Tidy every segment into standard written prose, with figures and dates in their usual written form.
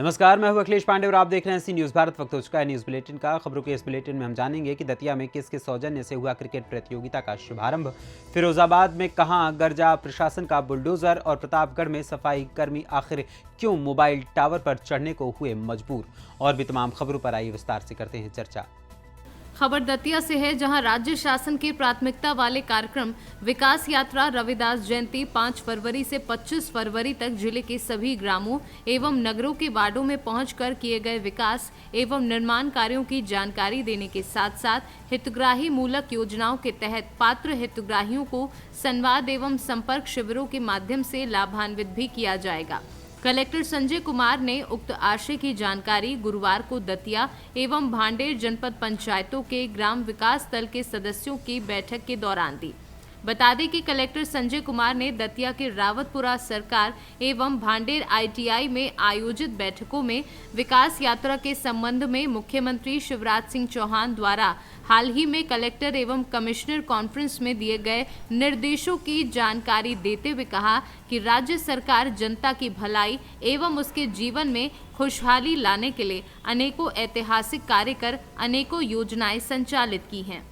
नमस्कार, मैं हूं अखिलेश पांडे और आप देख रहे हैं सी न्यूज़ भारत। वक्त हो चुका है न्यूज़ बुलेटिन का। खबरों के इस बुलेटिन में हम जानेंगे कि दतिया में किसके सौजन्य से हुआ क्रिकेट प्रतियोगिता का शुभारंभ, फिरोजाबाद में कहां गरजा प्रशासन का बुलडोजर और प्रतापगढ़ में सफाई कर्मी आखिर क्यों मोबाइल टावर पर चढ़ने को हुए मजबूर, और भी तमाम खबरों पर आइए विस्तार से करते हैं चर्चा। खबर दतिया से है, जहां राज्य शासन की प्राथमिकता वाले कार्यक्रम विकास यात्रा रविदास जयंती 5 फरवरी से 25 फरवरी तक जिले के सभी ग्रामों एवं नगरों के वार्डों में पहुंचकर किए गए विकास एवं निर्माण कार्यों की जानकारी देने के साथ साथ हितग्राही मूलक योजनाओं के तहत पात्र हितग्राहियों को संवाद एवं संपर्क शिविरों के माध्यम से लाभान्वित भी किया जाएगा। कलेक्टर संजय कुमार ने उक्त आशय की जानकारी गुरुवार को दतिया एवं भांडेर जनपद पंचायतों के ग्राम विकास दल के सदस्यों की बैठक के दौरान दी। बता दें कि कलेक्टर संजय कुमार ने दतिया के रावतपुरा सरकार एवं भांडेर ITI में आयोजित बैठकों में विकास यात्रा के संबंध में मुख्यमंत्री शिवराज सिंह चौहान द्वारा हाल ही में कलेक्टर एवं कमिश्नर कॉन्फ्रेंस में दिए गए निर्देशों की जानकारी देते हुए कहा कि राज्य सरकार जनता की भलाई एवं उसके जीवन में खुशहाली लाने के लिए अनेकों ऐतिहासिक कार्य कर अनेकों योजनाएं संचालित की हैं।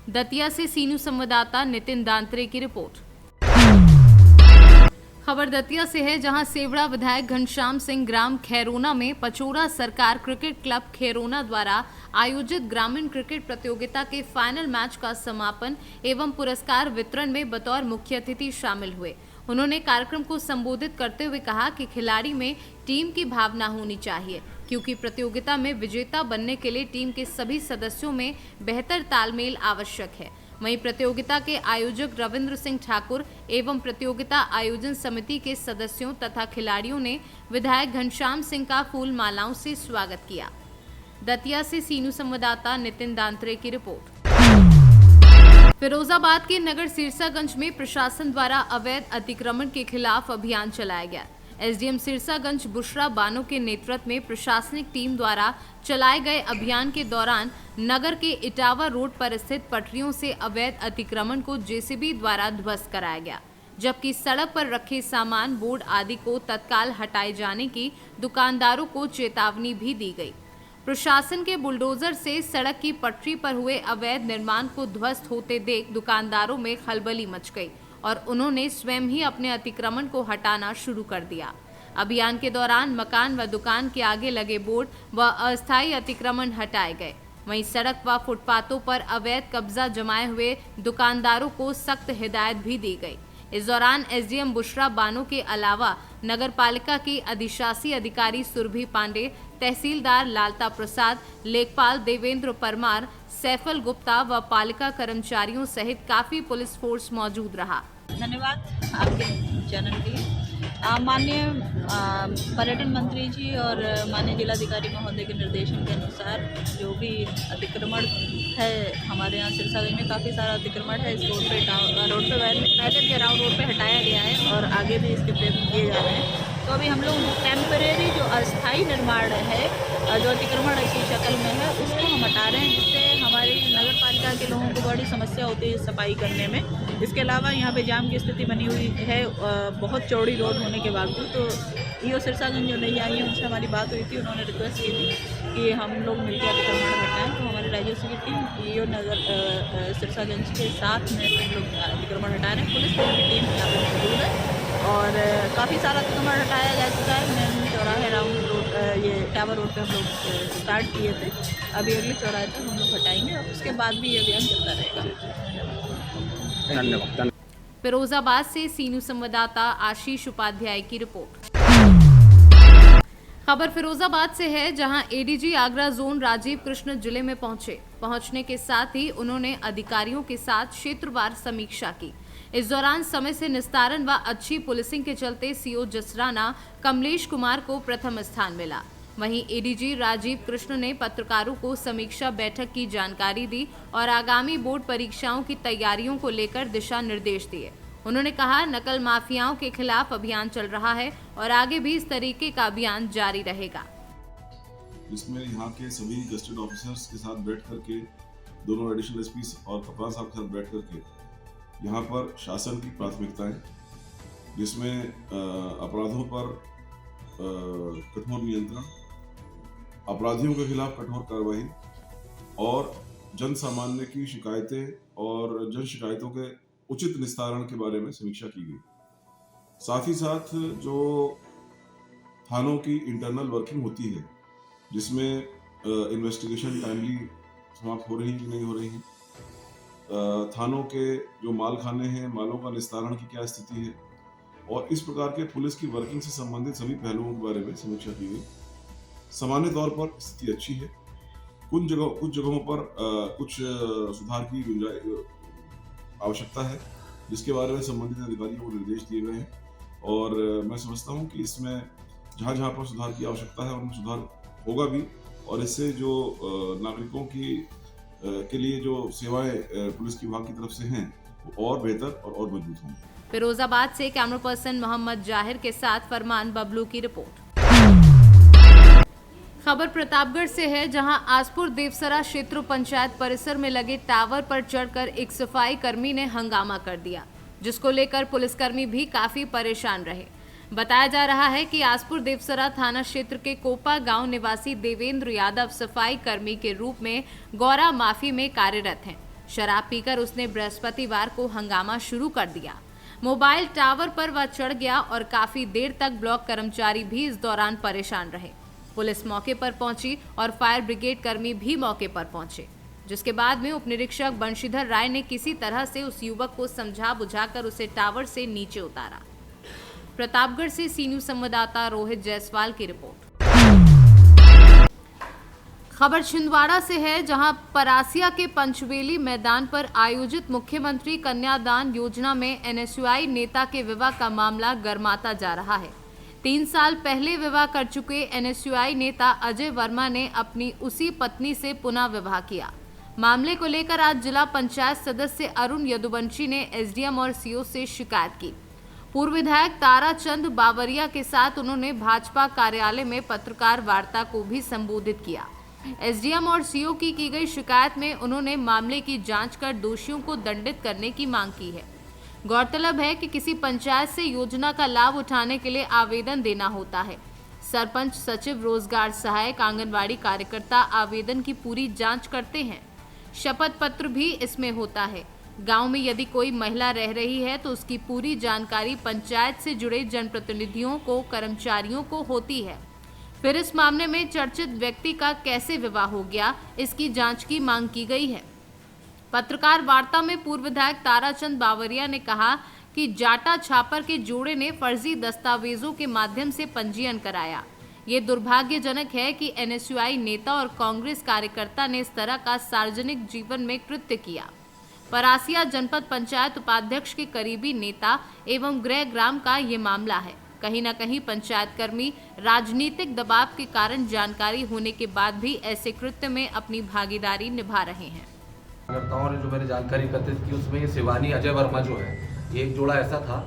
दतिया से सी न्यूज़ संवाददाता नितिन दांत्रे की रिपोर्ट। खबर दतिया से है, जहां सेवड़ा विधायक घनश्याम सिंह ग्राम खैरोना में पचोरा सरकार क्रिकेट क्लब खैरोना द्वारा आयोजित ग्रामीण क्रिकेट प्रतियोगिता के फाइनल मैच का समापन एवं पुरस्कार वितरण में बतौर मुख्य अतिथि शामिल हुए। उन्होंने कार्यक्रम को संबोधित करते हुए कहा कि खिलाड़ी में टीम की भावना होनी चाहिए, क्योंकि प्रतियोगिता में विजेता बनने के लिए टीम के सभी सदस्यों में बेहतर तालमेल आवश्यक है। वहीं प्रतियोगिता के आयोजक रविंद्र सिंह ठाकुर एवं प्रतियोगिता आयोजन समिति के सदस्यों तथा खिलाड़ियों ने विधायक घनश्याम सिंह का फूल मालाओं से स्वागत किया। दतिया से सी न्यूज़ संवाददाता नितिन दांत्रे की रिपोर्ट। फिरोजाबाद के नगर सिरसागंज में प्रशासन द्वारा अवैध अतिक्रमण के खिलाफ अभियान चलाया गया। SDM सिरसागंज बुशरा बानो के नेतृत्व में प्रशासनिक टीम द्वारा चलाए गए अभियान के दौरान नगर के इटावा रोड पर स्थित पटरियों से अवैध अतिक्रमण को JCB द्वारा ध्वस्त कराया गया, जबकि सड़क पर रखे सामान बोर्ड आदि को तत्काल हटाए जाने की दुकानदारों को चेतावनी भी दी गई। प्रशासन के बुलडोजर से सड़क की पटरी पर हुए अवैध निर्माण को ध्वस्त होते देख दुकानदारों में खलबली मच गई और उन्होंने स्वयं ही अपने अतिक्रमण को हटाना शुरू कर दिया। अभियान के दौरान मकान व दुकान के आगे लगे बोर्ड व अस्थायी अतिक्रमण हटाए गए। वहीं सड़क व फुटपाथों पर अवैध कब्जा जमाए हुए दुकानदारों को सख्त हिदायत भी दी गई। इस दौरान SDM बुशरा बानो के अलावा नगर पालिका की अधिशासी अधिकारी सुरभि पांडे, तहसीलदार लालता प्रसाद, लेखपाल देवेंद्र परमार, सैफल गुप्ता व पालिका कर्मचारियों सहित काफी पुलिस फोर्स मौजूद रहा। धन्यवाद आपके चैनल के लिए। माननीय पर्यटन मंत्री जी और माननीय जिलाधिकारी महोदय के निर्देशन के अनुसार जो भी अतिक्रमण है हमारे यहाँ सिरसागंज में काफ़ी सारा अतिक्रमण है। इस रोड पे पहले घेराव रोड पे हटाया गया है और आगे भी इसके प्रयत्न किए जा रहे हैं। तो अभी हम लोग टेम्परेरी जो अस्थायी निर्माण है, जो अतिक्रमण की शक्ल में है, उसको हम हटा रहे हैं, जिससे हमारी नगर पालिका के लोगों को बड़ी समस्या होती है सफाई करने में। इसके अलावा यहाँ पे जाम की स्थिति बनी हुई है, बहुत चौड़ी रोड होने के बावजूद। तो EO सिरसागंज जो नई आई है उनसे हमारी बात हुई थी, उन्होंने रिक्वेस्ट की थी कि हम लोग मिलकर अतिक्रमण हटाएं। तो हमारे राजस्व की टीम EO नगर सिरसागंज के साथ में हम लोग अतिक्रमण हटा रहे हैं। पुलिस की टीम यहाँ पर मौजूद है और काफ़ी सारा अतिक्रमण हटाया जा चुका है। मैंने चौराहे राउंड रोड ये टावर रोड पे हम लोग स्टार्ट किए थे, अभी अगले चौराहे तक हम लोग हटाएंगे और उसके बाद भी ये अभियान चलता रहेगा। धन्यवाद। फिरोजाबाद से सी न्यूज़ संवाददाता आशीष उपाध्याय की रिपोर्ट। खबर फिरोजाबाद से है, जहां ADG आगरा जोन राजीव कृष्ण जिले में पहुंचने के साथ ही उन्होंने अधिकारियों के साथ क्षेत्रवार समीक्षा की। इस दौरान समय से निस्तारण व अच्छी पुलिसिंग के चलते CO जसराना कमलेश कुमार को प्रथम स्थान मिला। वहीं ADG राजीव कृष्ण ने पत्रकारों को समीक्षा बैठक की जानकारी दी और आगामी बोर्ड परीक्षाओं की तैयारियों को लेकर दिशा निर्देश दिए। उन्होंने कहा, नकल माफियाओं के खिलाफ अभियान चल रहा है और आगे भी इस तरीके का अभियान जारी रहेगा। जिसमें यहाँ के सभी गस्टेड ऑफिसर्स के साथ बैठ करके, दोनों एडिशनल एसपी और कप्तान साहब के साथ बैठ करके यहाँ पर शासन की प्राथमिकताएं, जिसमें अपराधों पर कठोर नियंत्रण, अपराधियों के खिलाफ कठोर कार्रवाई और जन सामान्य की शिकायतें और जन शिकायतों के उचित निस्तारण के बारे में समीक्षा की गई। साथ ही साथ जो थानों की इंटरनल वर्किंग होती है, जिसमें इन्वेस्टिगेशन टाइमली समाप्त हो रही कि नहीं हो रही है, थानों के जो माल खाने हैं, मालों का निस्तारण की क्या स्थिति है, और इस प्रकार के पुलिस की वर्किंग से संबंधित सभी पहलुओं के बारे में समीक्षा की गई। सामान्य तौर पर स्थिति अच्छी है। कुछ जगहों पर कुछ सुधार की आवश्यकता है, जिसके बारे में संबंधित अधिकारियों को निर्देश दिए गए हैं, और मैं समझता हूं कि इसमें जहां पर सुधार की आवश्यकता है उनमें सुधार होगा भी, और इससे जो नागरिकों की के लिए जो सेवाएं पुलिस विभाग की तरफ से हैं वो और बेहतर और मजबूत होंगी। फिरोजाबाद से कैमरा पर्सन मोहम्मद जाहिर के साथ फरमान बबलू की रिपोर्ट। खबर प्रतापगढ़ से है, जहां आसपुर देवसरा क्षेत्र पंचायत परिसर में लगे टावर पर चढ़कर एक सफाई कर्मी ने हंगामा कर दिया, जिसको लेकर पुलिसकर्मी भी काफी परेशान रहे। बताया जा रहा है कि आसपुर देवसरा थाना क्षेत्र के कोपा गांव निवासी देवेंद्र यादव सफाई कर्मी के रूप में गौरा माफी में कार्यरत हैं। शराब पीकर उसने बृहस्पतिवार को हंगामा शुरू कर दिया। मोबाइल टावर पर वह चढ़ गया और काफी देर तक ब्लॉक कर्मचारी भी इस दौरान परेशान रहे। पुलिस मौके पर पहुंची और फायर ब्रिगेड कर्मी भी मौके पर पहुंचे, जिसके बाद में उप निरीक्षक बंशीधर राय ने किसी तरह से उस युवक को समझा बुझाकर उसे टावर से नीचे उतारा। प्रतापगढ़ से सी न्यूज संवाददाता रोहित जायसवाल की रिपोर्ट। खबर छिंदवाड़ा से है, जहां परासिया के पंचवेली मैदान पर आयोजित मुख्यमंत्री कन्यादान योजना में एनएसयूआई नेता के विवाह का मामला गर्माता जा रहा है। 3 साल पहले विवाह कर चुके एनएसयूआई नेता अजय वर्मा ने अपनी उसी पत्नी से पुनः विवाह किया। मामले को लेकर आज जिला पंचायत सदस्य अरुण यदुवंशी ने एसडीएम और सीओ से शिकायत की। पूर्व विधायक ताराचंद बावरिया के साथ उन्होंने भाजपा कार्यालय में पत्रकार वार्ता को भी संबोधित किया। एसडीएम और सीओ की गई शिकायत में उन्होंने मामले की जांच कर दोषियों को दंडित करने की मांग की है। गौरतलब है कि किसी पंचायत से योजना का लाभ उठाने के लिए आवेदन देना होता है। सरपंच, सचिव, रोजगार सहायक, आंगनवाड़ी कार्यकर्ता आवेदन की पूरी जांच करते हैं। शपथ पत्र भी इसमें होता है। गांव में यदि कोई महिला रह रही है तो उसकी पूरी जानकारी पंचायत से जुड़े जनप्रतिनिधियों को, कर्मचारियों को होती है। फिर इस मामले में चर्चित व्यक्ति का कैसे विवाह हो गया, इसकी जांच की मांग की गई है। पत्रकार वार्ता में पूर्व विधायक ताराचंद बावरिया ने कहा कि जाटा छापर के जोड़े ने फर्जी दस्तावेजों के माध्यम से पंजीयन कराया। ये दुर्भाग्यजनक है कि एनएसयूआई नेता और कांग्रेस कार्यकर्ता ने इस तरह का सार्वजनिक जीवन में कृत्य किया। परासिया जनपद पंचायत उपाध्यक्ष के करीबी नेता एवं गृह ग्राम का ये मामला है। कहीं न कहीं पंचायत कर्मी राजनीतिक दबाव के कारण जानकारी होने के बाद भी ऐसे कृत्य में अपनी भागीदारी निभा रहे हैं। कार्यकर्ताओं ने जो मैंने जानकारी एकत्रित की उसमें ये शिवानी अजय वर्मा जो है, ये एक जोड़ा ऐसा था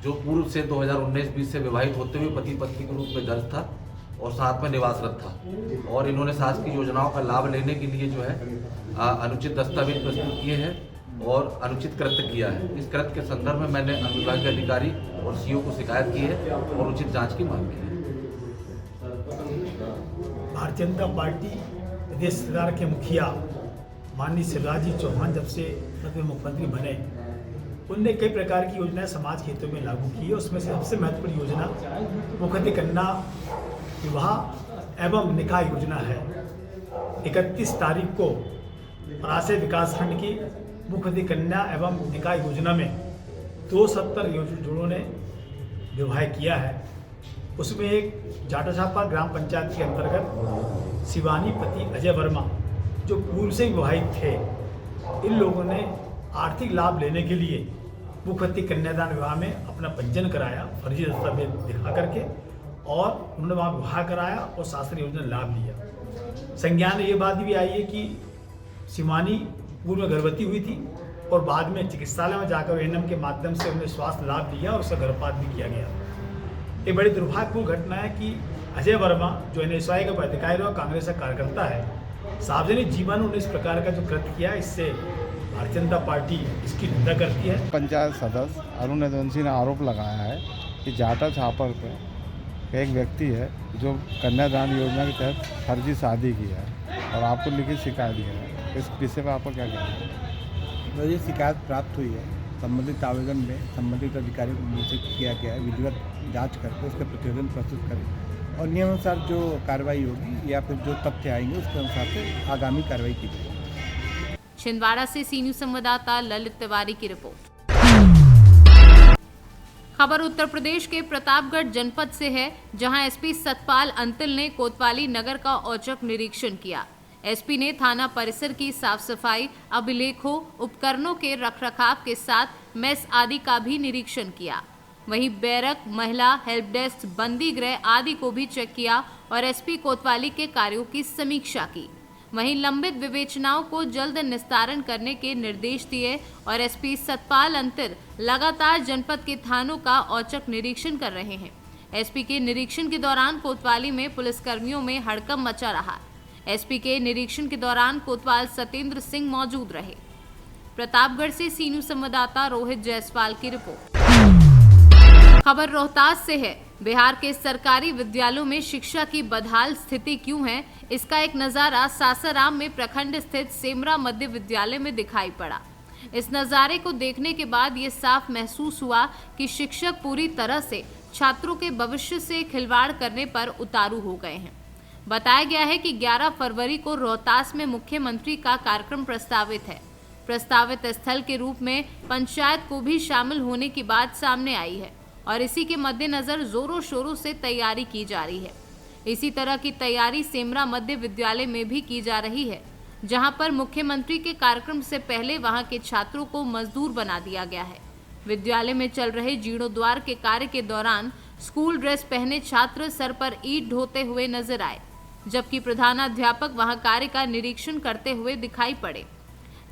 जो पूर्व से 2019-20 से विवाहित होते हुए पति पत्नी के रूप में दर्ज था और साथ में निवासरत था, और इन्होंने सास की योजनाओं का लाभ लेने के लिए जो है अनुचित दस्तावेज प्रस्तुत किए हैं और अनुचित कृत्य किया है। इस कृत्य के संदर्भ में मैंने अनुविभागीय अधिकारी और सीओ को शिकायत की है और उचित जांच की मांग की है। भारतीय जनता पार्टी प्रदेश सरकार के मुखिया माननीय शिवराज जी चौहान जब से मुख्यमंत्री बने, उनने कई प्रकार की योजनाएं समाज के हितों में लागू की है। उसमें से सबसे महत्वपूर्ण योजना मुख्यमंत्री कन्या विवाह एवं निकाह योजना है। 31 तारीख को परासिया विकासखंड की मुख्यमंत्री कन्या एवं निकाह योजना में 270 जोड़ों ने विवाह किया है। उसमें एक जाटाछापा ग्राम पंचायत के अंतर्गत शिवानी पति अजय वर्मा जो पूर्व से विवाहित थे, इन लोगों ने आर्थिक लाभ लेने के लिए मुख्यमंत्री कन्यादान विवाह में अपना पंजीयन कराया फर्जी दस्तावेज दिखा करके, और उन्होंने वहाँ विवाह कराया और शासकीय योजना लाभ लिया। संज्ञान में ये बात भी आई है कि शिवानी पूर्व में गर्भवती हुई थी और बाद में चिकित्सालय में जाकर एएनएम के माध्यम से उन्हें स्वास्थ्य लाभ लिया और उसका गर्भपात भी किया गया। एक बड़ी दुर्भाग्यपूर्ण घटना है कि अजय वर्मा जो एनएसयूआई का पदाधिकारी और कांग्रेस का कार्यकर्ता है, सार्वजनिक जीवन में इस प्रकार का जो कृत्य किया, इससे भारतीय जनता पार्टी इसकी निंदा करती है। पंचायत सदस्य अरुण यदुवंशी ने आरोप लगाया है कि जाटा छापर पे कि एक व्यक्ति है जो कन्यादान योजना के तहत फर्जी शादी किया है और आपको लिखित शिकायत दिया है, इस विषय पर आपको क्या कहना है? मुझे शिकायत प्राप्त हुई है। संबंधित आवेदन में संबंधित अधिकारी को निश्चित किया गया है, विधिवत जांच करके उसके प्रतिवेदन प्रस्तुत करें और नियमानुसार जो कार्रवाई होगी या फिर जो तथ्य आएंगे उसके अनुसार से आगामी कार्रवाई की जाएगी। छिंदवाड़ा से सी न्यूज संवाददाता ललित तिवारी की रिपोर्ट। खबर उत्तर प्रदेश के प्रतापगढ़ जनपद से है, जहां एसपी सतपाल अंतिल ने कोतवाली नगर का औचक निरीक्षण किया। एसपी ने थाना परिसर की साफ सफाई, अभिलेखों, उपकरणों के रखरखाव के साथ मेस आदि का भी निरीक्षण किया। वहीं बैरक, महिला हेल्प डेस्क, बंदी गृह आदि को भी चेक किया और एसपी कोतवाली के कार्यों की समीक्षा की। वहीं लंबित विवेचनाओं को जल्द निस्तारण करने के निर्देश दिए और एसपी सतपाल अंतिल लगातार जनपद के थानों का औचक निरीक्षण कर रहे हैं। एसपी के निरीक्षण के दौरान कोतवाली में पुलिसकर्मियों में हड़कंप मचा रहा। एसपी के निरीक्षण के दौरान कोतवाल सत्येंद्र सिंह मौजूद रहे। प्रतापगढ़ से सी न्यूज संवाददाता रोहित जायसवाल की रिपोर्ट। खबर रोहतास से है। बिहार के सरकारी विद्यालयों में शिक्षा की बदहाल स्थिति क्यों है, इसका एक नज़ारा सासाराम में प्रखंड स्थित सेमरा मध्य विद्यालय में दिखाई पड़ा। इस नज़ारे को देखने के बाद ये साफ महसूस हुआ कि शिक्षक पूरी तरह से छात्रों के भविष्य से खिलवाड़ करने पर उतारू हो गए हैं। बताया गया है कि 11 फरवरी को रोहतास में मुख्यमंत्री का कार्यक्रम प्रस्तावित है। प्रस्तावित स्थल के रूप में पंचायत को भी शामिल होने की बात सामने आई है और इसी के मद्देनजर जोरों शोरों से तैयारी की जा रही है। इसी तरह की तैयारी सेमरा मध्य विद्यालय में भी की जा रही है, जहां पर मुख्यमंत्री के कार्यक्रम से पहले वहां के छात्रों को मजदूर बना दिया गया है। विद्यालय में चल रहे जीर्णोद्वार के कार्य के दौरान स्कूल ड्रेस पहने छात्र सर पर ईंट ढोते हुए नजर आए, जबकि प्रधानाध्यापक वहां कार्य का निरीक्षण करते हुए दिखाई पड़े।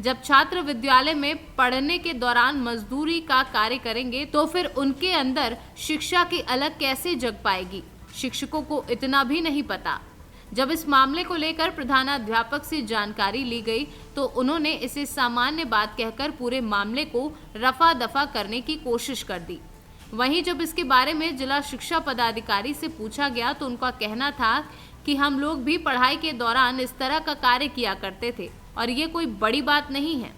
जब छात्र विद्यालय में पढ़ने के दौरान मजदूरी का कार्य करेंगे तो फिर उनके अंदर शिक्षा की अलग कैसे जग पाएगी, शिक्षकों को इतना भी नहीं पता। जब इस मामले को लेकर प्रधानाध्यापक से जानकारी ली गई तो उन्होंने इसे सामान्य बात कहकर पूरे मामले को रफा दफा करने की कोशिश कर दी। वहीं जब इसके बारे में जिला शिक्षा पदाधिकारी से पूछा गया तो उनका कहना था कि हम लोग भी पढ़ाई के दौरान इस तरह का कार्य किया करते थे और ये कोई बड़ी बात नहीं है।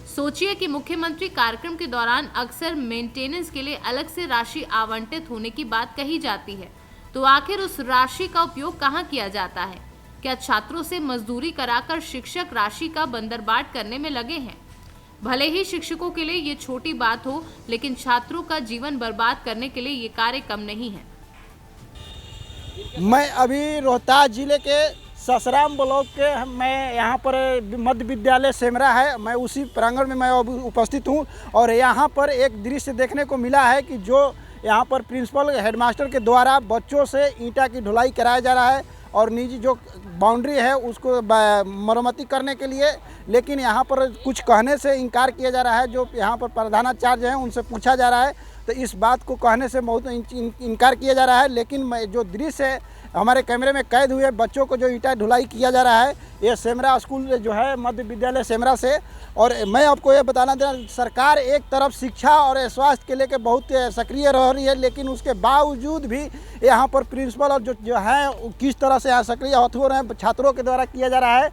सोचिए कि मुख्यमंत्री कार्यक्रम के दौरान अक्सर मेंटेनेंस के लिए अलग से राशि आवंटित होने की बात कही जाती है, तो आखिर उस राशि का उपयोग कहाँ किया जाता है? क्या छात्रों से मजदूरी कराकर शिक्षक राशि का बंदरबाट करने में लगे हैं? भले ही शिक्षकों के लिए ये छोटी बात हो, लेकिन छात्रों का जीवन बर्बाद करने के लिए ये कार्य कम नहीं है। मैं अभी रोहतास जिले के ससराम ब्लॉक के मैं यहाँ पर मध्य विद्यालय सेमरा है, मैं उसी प्रांगण में मैं उपस्थित हूँ और यहाँ पर एक दृश्य देखने को मिला है कि जो यहाँ पर प्रिंसिपल हेडमास्टर के द्वारा बच्चों से ईंटा की ढुलाई कराया जा रहा है और निजी जो बाउंड्री है उसको मरम्मती करने के लिए, लेकिन यहाँ पर कुछ कहने से इनकार किया जा रहा है। जो यहाँ पर प्रधानाचार्य हैं उनसे पूछा जा रहा है तो इस बात को कहने से बहुत इनकार किया जा रहा है। लेकिन जो दृश्य हमारे कैमरे में कैद हुए बच्चों को जो ईंटा ढुलाई किया जा रहा है, ये सेमरा स्कूल जो है मध्य विद्यालय सेमरा से। और मैं आपको ये बताना चाहता, सरकार एक तरफ शिक्षा और स्वास्थ्य के लेकर बहुत सक्रिय रह रही है, लेकिन उसके बावजूद भी यहाँ पर प्रिंसिपल और जो है किस तरह से यहाँ सक्रिय हो रहे हैं, छात्रों के द्वारा किया जा रहा है।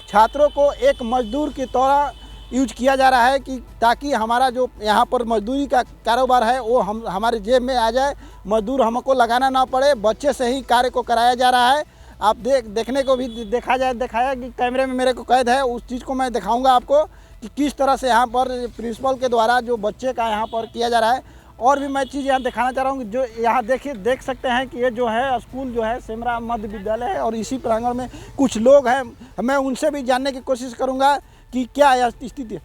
छात्रों को एक मजदूर की तरह यूज किया जा रहा है कि ताकि हमारा जो यहाँ पर मजदूरी का कारोबार है वो हमारे जेब में आ जाए, मजदूर हमको लगाना ना पड़े, बच्चे से ही कार्य को कराया जा रहा है। आप देखने को भी दिखाया कि कैमरे में मेरे को कैद है, उस चीज़ को मैं दिखाऊंगा आपको कि किस तरह से यहाँ पर प्रिंसिपल के द्वारा जो बच्चे का यहाँ पर किया जा रहा है। और भी मैं चीज़ यहाँ दिखाना चाह रहा हूँ, जो यहाँ देख सकते हैं कि ये जो है स्कूल जो है सेमरा मध्य विद्यालय है और इसी प्रांगण में कुछ लोग हैं, मैं उनसे भी जानने की कोशिश करूँगा कि क्या स्थिति।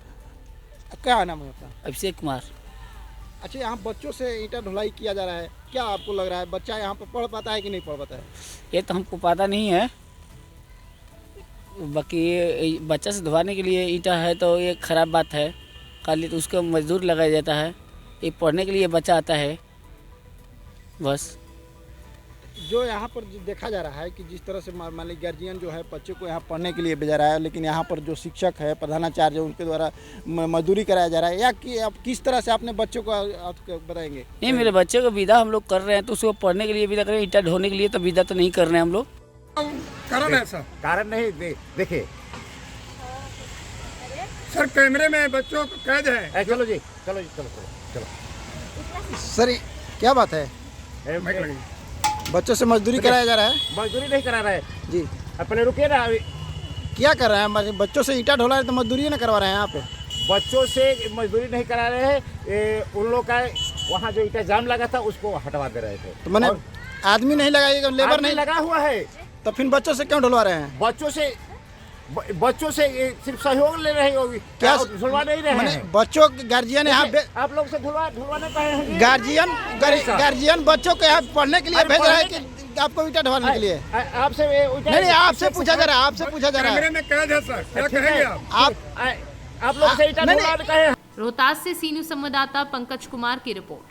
क्या नाम है आपका? अभिषेक कुमार। अच्छा, यहाँ बच्चों से ईंटा ढुलाई किया जा रहा है, क्या आपको लग रहा है बच्चा यहाँ पर पढ़ पाता है कि नहीं पढ़ पाता है? ये तो हमको पता नहीं है, बाकी बच्चा से धुआने के लिए ईंटा है तो ये ख़राब बात है। खाली तो उसको मजदूर लगाया जाता है, ये पढ़ने के लिए बच्चा आता है बस। जो यहाँ पर जो देखा जा रहा है कि जिस तरह से मान ली गार्जियन जो है बच्चे को यहाँ पढ़ने के लिए भेजा रहा है, लेकिन यहाँ पर जो शिक्षक है, प्रधानाचार्य, उनके द्वारा मजदूरी कराया जा रहा है, या कि आप किस तरह से अपने बच्चों को आप बताएंगे? नहीं, मेरे बच्चे को विदा हम लोग कर रहे हैं, तो उसको पढ़ने के लिए विदा करें, ईंटा ढोने के लिए तो विदा तो नहीं कर रहे हैं हम लोग। कारण है सर, कारण नहीं देखिए सर कैमरे में बच्चों को कैद है। चलो जी, चलो जी, चलो चलो चलो। सर क्या बात है, बच्चों से मजदूरी कराया जा रहा है? मजदूरी नहीं करा रहे जी, अपने रुकिए ना। क्या कर रहे हैं? हमारे बच्चों से ईंटा ढोला है तो मजदूरी ना करवा रहे हैं यहाँ पे? बच्चों से मजदूरी नहीं करा रहे हैं, उन लोग का वहाँ जो ईंटा जाम लगा था उसको हटवा दे रहे थे। तो मैंने आदमी नहीं लगाइएगा, लेबर नहीं लगा हुआ है, तो फिर बच्चों से क्यों ढुलवा रहे हैं? बच्चों से सिर्फ सहयोग ले रहे हो, क्या धुलवा नहीं रहे हैं? बच्चों के गार्जियन यहाँ आप लोग से धुलवाने कहे हैं? गार्जियन बच्चों को यहाँ पढ़ने के लिए भेज रहा है कि आपको ईंटा ढोने के लिए? आपसे नहीं, आपसे पूछा जा रहा है, आपसे पूछा जा रहा है। कैमरे में कैद है सर, क्या कहेंगे आप लोग से ईंटा ढुलवाने कहे हैं? रोहतास से सी न्यूज संवाददाता पंकज कुमार की रिपोर्ट।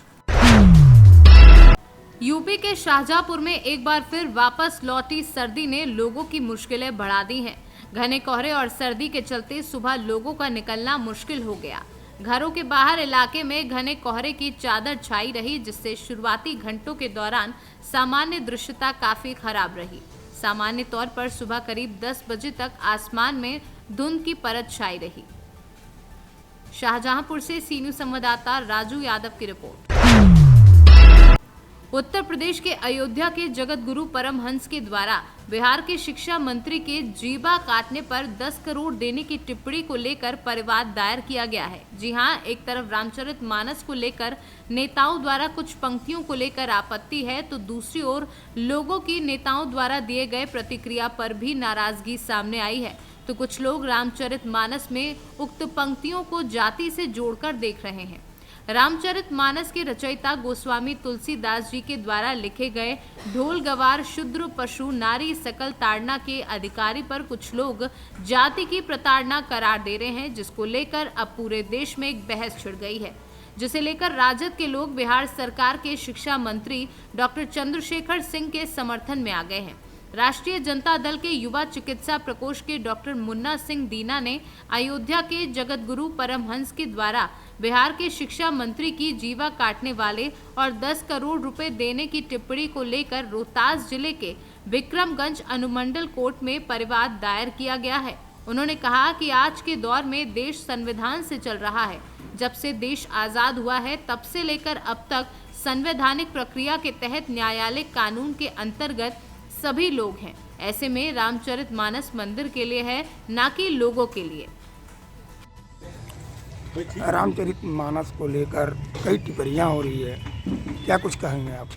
यूपी के शाहजहांपुर में एक बार फिर वापस लौटी सर्दी ने लोगों की मुश्किलें बढ़ा दी हैं। घने कोहरे और सर्दी के चलते सुबह लोगों का निकलना मुश्किल हो गया। घरों के बाहर इलाके में घने कोहरे की चादर छाई रही, जिससे शुरुआती घंटों के दौरान सामान्य दृश्यता काफी खराब रही। सामान्य तौर पर सुबह करीब 10 बजे तक आसमान में धुंध की परत छाई रही। शाहजहांपुर से सी न्यूज संवाददाता राजू यादव की रिपोर्ट। उत्तर प्रदेश के अयोध्या के जगत गुरु परमहंस के द्वारा बिहार के शिक्षा मंत्री के जीवा काटने पर 10 करोड़ देने की टिप्पणी को लेकर परिवाद दायर किया गया है। जी हां, एक तरफ रामचरितमानस को लेकर नेताओं द्वारा कुछ पंक्तियों को लेकर आपत्ति है, तो दूसरी ओर लोगों की नेताओं द्वारा दिए गए प्रतिक्रिया पर भी नाराजगी सामने आई है। तो कुछ लोग रामचरितमानस में उक्त पंक्तियों को जाति से जोड़कर देख रहे हैं। रामचरितमानस के रचयिता गोस्वामी तुलसीदास जी के द्वारा लिखे गए ढोल गवार शूद्र पशु नारी सकल ताड़ना के अधिकारी पर कुछ लोग जाति की प्रताड़ना करार दे रहे हैं, जिसको लेकर अब पूरे देश में एक बहस छिड़ गई है, जिसे लेकर राजद के लोग बिहार सरकार के शिक्षा मंत्री डॉक्टर चंद्रशेखर सिंह के समर्थन में आ गए हैं। राष्ट्रीय जनता दल के युवा चिकित्सा प्रकोष्ठ के डॉक्टर मुन्ना सिंह दीना ने अयोध्या के जगत गुरु परमहंस के द्वारा बिहार के शिक्षा मंत्री की जीवा काटने वाले और 10 करोड़ रुपए देने की टिप्पणी को लेकर रोहतास जिले के विक्रमगंज अनुमंडल कोर्ट में परिवाद दायर किया गया है। उन्होंने कहा कि आज के दौर में देश संविधान से चल रहा है। जब से देश आजाद हुआ है तब से लेकर अब तक संवैधानिक प्रक्रिया के तहत न्यायालय कानून के अंतर्गत सभी लोग हैं। ऐसे में रामचरितमानस मंदिर के लिए है, ना कि लोगों के लिए। रामचरितमानस को लेकर कई टिप्पणियाँ हो रही है, क्या कुछ कहेंगे आप?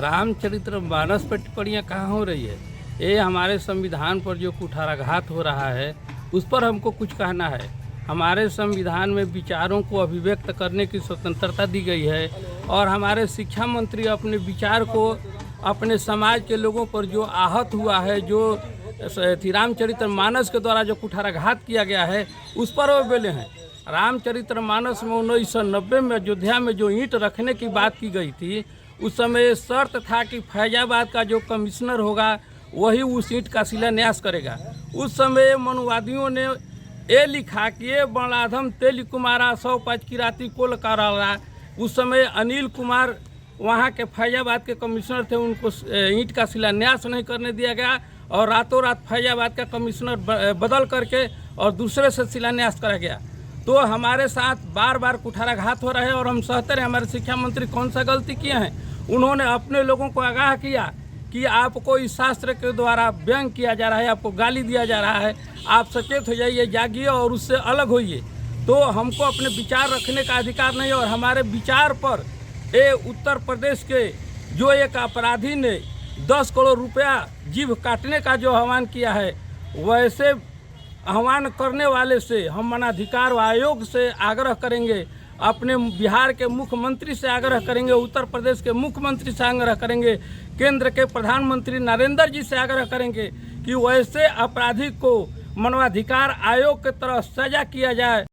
रामचरितमानस पर टिप्पणियाँ कहाँ हो रही है? ये हमारे संविधान पर जो कुठाराघात हो रहा है उस पर हमको कुछ कहना है। हमारे संविधान में विचारों को अभिव्यक्त करने की स्वतंत्रता दी गई है और हमारे शिक्षा मंत्री अपने विचार को अपने समाज के लोगों पर जो आहत हुआ है, जो रामचरितमानस के द्वारा जो कुठाराघात किया गया है उस पर वो बोले हैं। रामचरितमानस में 1990 में अयोध्या में जो ईंट रखने की बात की गई थी, उस समय शर्त था कि फैजाबाद का जो कमिश्नर होगा वही उस ईंट का शिलान्यास करेगा। उस समय मनुवादियों ने ये लिखा कि ये बणाधम तेली कुमारा 105 किराती कोल कराला। उस समय अनिल कुमार वहाँ के फैजाबाद के कमिश्नर थे, उनको ईंट का शिलान्यास नहीं करने दिया गया और रातों रात फैजाबाद का कमिश्नर बदल करके और दूसरे से शिलान्यास करा गया। तो हमारे साथ बार बार कुठाराघात हो रहा है और हम सहते रहे। हमारे शिक्षा मंत्री कौन सा गलती किए हैं? उन्होंने अपने लोगों को आगाह किया कि आपको इस शास्त्र के द्वारा व्यंग किया जा रहा है, आपको गाली दिया जा रहा है, आप सचेत हो जाइए, जागिए और उससे अलग होइए। तो हमको अपने विचार रखने का अधिकार नहीं और हमारे विचार पर ये उत्तर प्रदेश के जो एक अपराधी ने 10 करोड़ रुपया जीभ काटने का जो आह्वान किया है, वैसे आह्वान करने वाले से हम मानवाधिकार आयोग से आग्रह करेंगे, अपने बिहार के मुख्यमंत्री से आग्रह करेंगे, उत्तर प्रदेश के मुख्यमंत्री से आग्रह करेंगे, केंद्र के प्रधानमंत्री नरेंद्र जी से आग्रह करेंगे कि वैसे अपराधी को मानवाधिकार आयोग की तरह सजा किया जाए।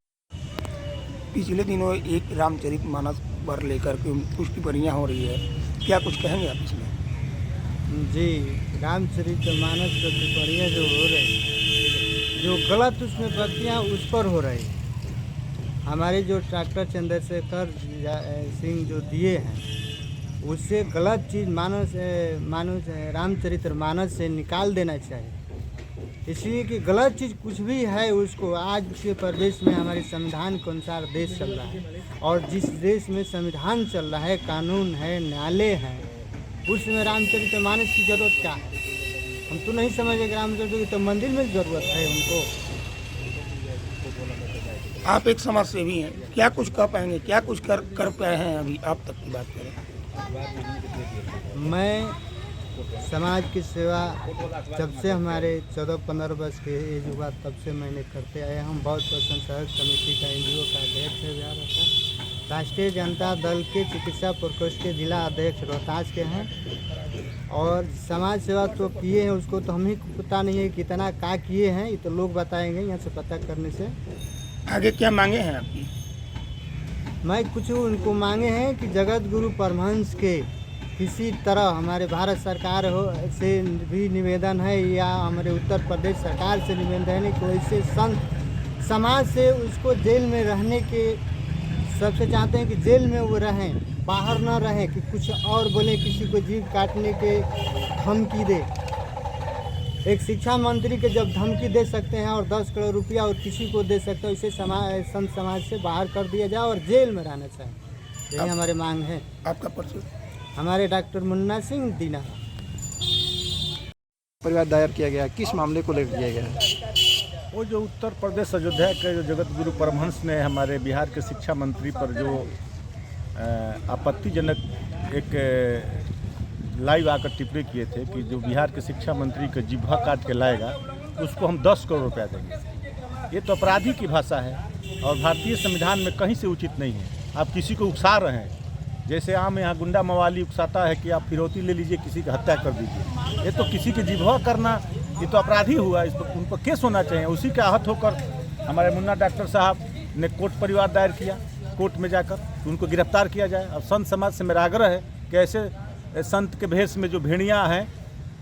पिछले दिनों एक रामचरितमानस पर लेकर के कुछ टिप्पणियाँ हो रही है, क्या कुछ कहेंगे आप इसमें? जी, रामचरितमानस पर टिप्पणियाँ जो हो रही, जो गलत उसमें प्रतियाँ उस पर हो रही। हमारे जो डॉक्टर चंद्रशेखर सिंह जो दिए हैं, उससे गलत चीज़ रामचरितमानस से निकाल देना चाहिए। इसलिए कि गलत चीज़ कुछ भी है उसको आज के प्रदेश में हमारे संविधान के अनुसार देश चल रहा है, और जिस देश में संविधान चल रहा है, कानून है, न्यायालय है, उसमें रामचरितमानस की जरूरत क्या है? हम तो नहीं समझे कि रामचरित की तो मंदिर में जरूरत है उनको। आप एक समाज सेवी हैं, क्या कुछ कह पाएंगे, क्या कुछ कर पाए हैं अभी आप तक की बात करें? मैं समाज की सेवा जब से हमारे 14-15 वर्ष के एज हुआ तब से मैंने करते आए। हम बहुत प्रशंसक समिति का एनजीओ का अध्यक्ष है बिहार का, राष्ट्रीय जनता दल के चिकित्सा प्रकोष्ठ के जिला अध्यक्ष रोहतास के हैं, और समाज सेवा तो किए हैं, उसको तो हमें पता नहीं है कितना क्या किए हैं, ये तो लोग बताएंगे यहाँ से पता करने से। आगे क्या मांगे हैं आपकी? मैं कुछ उनको मांगे हैं कि जगत गुरु परमहंस के किसी तरह हमारे भारत सरकार से भी निवेदन है, या हमारे उत्तर प्रदेश सरकार से निवेदन है कि वैसे संत समाज से उसको जेल में रहने के सबसे चाहते हैं कि जेल में वो रहें, बाहर ना रहें कि कुछ और बोले, किसी को जीव काटने के धमकी दे। एक शिक्षा मंत्री के जब धमकी दे सकते हैं और 10 करोड़ रुपया और किसी को दे सकते हैं, उसे संत समाज से बाहर कर दिया जाए और जेल में रहना चाहिए। यही हमारे मांग है। आपका परिचय? हमारे डॉक्टर मुन्ना सिंह दीना। परिवार दायर किया गया, किस मामले को लेकर किया गया? वो जो उत्तर प्रदेश अयोध्या के जो जगत गुरु परमहंस ने हमारे बिहार के शिक्षा मंत्री पर जो आपत्तिजनक एक लाइव आकर टिप्पणी किए थे कि जो बिहार के शिक्षा मंत्री का जिह्वा काट के लाएगा उसको हम 10 करोड़ रुपया देंगे। ये तो अपराधी की भाषा है और भारतीय संविधान में कहीं से उचित नहीं है। आप किसी को उकसा रहे हैं, जैसे आम यहाँ गुंडा मवाली उकसाता है कि आप फिरौती ले लीजिए, किसी की हत्या कर दीजिए। ये तो किसी के जिह्वा करना, ये तो अपराधी हुआ, इस पर उन पर केस होना चाहिए। उसी के आहत होकर हमारे मुन्ना डॉक्टर साहब ने कोर्ट परिवार दायर किया, कोर्ट में जाकर उनको गिरफ्तार किया जाए। और संत समाज से मेरा आग्रह है कि ऐसे संत के भेष में जो भेड़ियाँ हैं,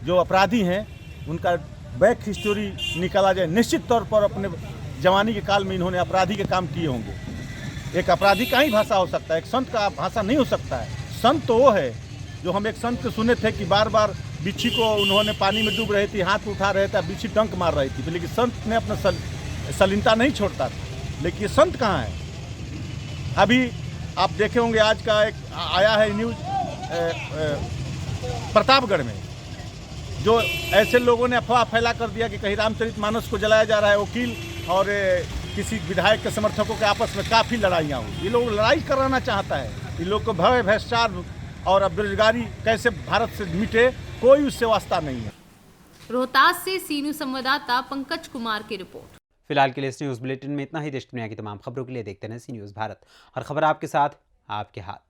जो अपराधी हैं, उनका बैक हिस्टोरी निकाला जाए। निश्चित तौर पर अपने जवानी के काल में इन्होंने अपराधी के काम किए होंगे। एक अपराधी का ही भाषा हो सकता है, एक संत का भाषा नहीं हो सकता है। संत तो वो है जो हम एक संत को सुने थे कि बार बार बिच्छी को उन्होंने पानी में डूब रही थी, हाथ उठा रहे थे, बिच्छी डंक मार रही थी, लेकिन संत ने अपना सलीनता नहीं छोड़ता था। लेकिन ये संत कहाँ है? अभी आप देखे होंगे आज का एक आया है न्यूज़ प्रतापगढ़ में, जो ऐसे लोगों ने अफवाह फैला कर दिया कि कहीं रामचरितमानस को जलाया जा रहा है। वकील और किसी विधायक के समर्थकों के आपस में काफ़ी लड़ाइयाँ हुई। ये लोग लड़ाई कराना चाहता है। ये लोग को भय भ्रष्टाचार और बेरोजगारी कैसे भारत से मिटे, कोई उससे वास्ता नहीं है। रोहतास से सीनू संवाददाता पंकज कुमार की रिपोर्ट। फिलहाल के लिए इस न्यूज़ बुलेटिन में इतना ही। देश दुनिया की तमाम खबरों के लिए देखते रहें सी न्यूज़ भारत। हर खबर आपके साथ, आपके हाथ।